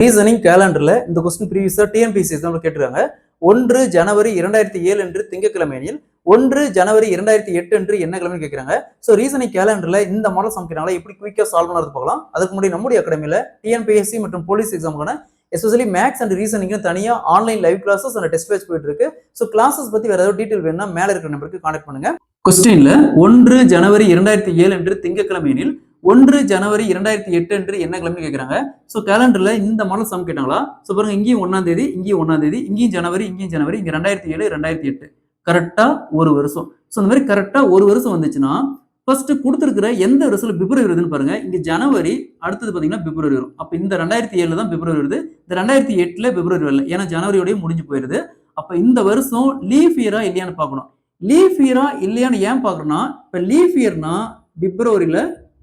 Reasoning கேலண்டர்ல இந்த question ப்ரீவியஸா TNPSC எக்ஸாம்ல கேட்டிருக்காங்க. 1 ஜனவரி 2007 அன்று திங்கட்கிழமை எனில் 1 ஜனவரி 2008 அன்று என்ன கிழமைன்னு கேட்கிறாங்க. ஸோ ரீசனிங் கேலண்டர்ல இந்த மாடல் சமைக்கிறாங்களா எப்படி குயிக்கா சால்வ் பண்ணுறது பார்க்கலாம். அதுக்கு முன்னாடி நம்முடைய அகாடமியில டிஎன்பிஎஸ்சி மற்றும் போலீஸ் எக்ஸாமுக்கான எஸ்பெஷலி மேக்ஸ் அண்ட் ரீசனிங் தனியா online live classes and test batch போயிட்டு இருக்கு. ஸோ கிளாஸஸ் பத்தி வேற ஏதாவது டீடைல் வேணும்னா மேல இருக்கிற நம்பருக்கு கான்டாக்ட் பண்ணுங்க. கொஸ்டின்ல 1 ஜனவரி 2007 அன்று திங்கட்கிழமை எனில் 1 ஜனவரி 2008 அன்று என்ன கிழமை கேட்கிறாங்க. ஸோ கேலண்டர்ல இந்த மாடல் சம் கேட்டாங்களா. ஸோ பாருங்க, இங்கேயும் 1ஆம் தேதி, இங்கேயும் 1ஆம் தேதி, இங்கேயும் ஜனவரி, இங்கேயும் ஜனவரி, இங்க 2007 2008 கரெக்டா ஒரு வருஷம். ஸோ இந்த மாதிரி கரெக்டா ஒரு வருஷம் வந்துச்சுன்னா ஃபர்ஸ்ட் கொடுத்துருக்கிற எந்த வருஷத்துல பிப்ரவரி வருதுன்னு பாருங்க. இங்க ஜனவரி, அடுத்தது பாத்தீங்கன்னா பிப்ரவரி வரும். அப்ப இந்த 2007 தான் பிப்ரவரி வருது. இந்த 2008 பிப்ரவரி வரல, ஏன்னா ஜனவரியோடய முடிஞ்சு போயிருது. அப்ப இந்த வருஷம் லீஃப் இயரா இல்லையான்னு பார்க்கணும். லீஃப் இயரா இல்லையான்னு ஏன் பாக்குறோம்னா, இப்ப லீஃப் இயர்னா பிப்ரவரியில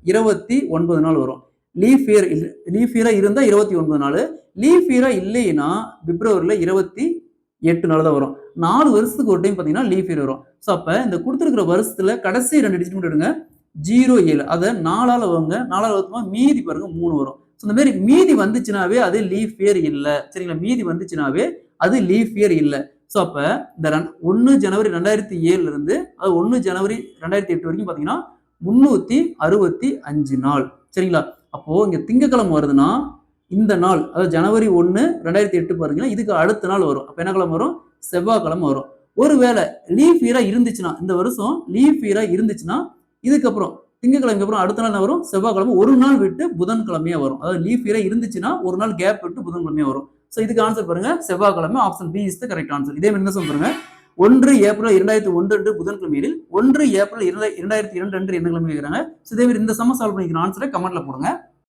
29 நாள் வரும். லீஃப் இயரா இருந்தா 29 நாள், லீஃப் இயரா இல்லைன்னா பிப்ரவரியில 28 நாள் தான் வரும். 4 வருஷத்துக்கு ஒரு டைம் பாத்தீங்கன்னா லீஃப் இயர் வரும். ஸோ அப்ப இந்த கொடுத்துருக்கிற வருஷத்துல கடைசி 2 டிஜிட் மட்டும் எடுங்க. 07 அதை 4ஆல வாங்க, 4ஆல வகுத்தோம்னா மீதி பாருங்க 3 வரும். ஸோ இந்த மாதிரி மீதி வந்துச்சுனாவே அது லீஃப் இயர் இல்லை. சரிங்களா, மீதி வந்துச்சுனாவே அது லீஃப் இயர் இல்லை. ஸோ அப்ப இந்த 1 ஜனவரி 2007 இருந்து அது 1 ஜனவரி 2008 வரைக்கும் பாத்தீங்கன்னா 365 நாள். சரிங்களா, அப்போ இங்க திங்கக்கிழமை வருதுன்னா இந்த நாள், அதாவது ஜனவரி 1 2008 பாருங்க, இதுக்கு அடுத்த நாள் வரும். அப்ப என்ன கிழமை வரும்? செவ்வாய்க்கிழமை வரும். ஒருவேளை லீஃப் இயரா இருந்துச்சுன்னா, இந்த வருஷம் லீஃப் இயரா இருந்துச்சுன்னா இதுக்கப்புறம் திங்கக்கிழமைக்கு அப்புறம் அடுத்த நாள் வரும் செவ்வாய்க்கிழமை, ஒரு நாள் விட்டு புதன்கிழமையா வரும். அதாவது லீஃப் இயரா இருந்துச்சுன்னா ஒரு நாள் கேப் விட்டு புதன்கிழமையா வரும். ஸோ இதுக்கு ஆன்சர் பாருங்க செவ்வாய்க்கிழமை. Option B is the correct answer. இதே மாதிரி என்ன சொல்றாங்க, 1 ஏப்ரல் 2001 அன்று புதன்கிழமையில் 1 ஏப்ரல் 2002 அன்று என்ன கிழமை கேட்கிறாங்க. இதே மாதிரி இந்த சம சால்வ் பண்ணிக்கிற ஆன்சரை கமெண்ட்ல போடுங்க.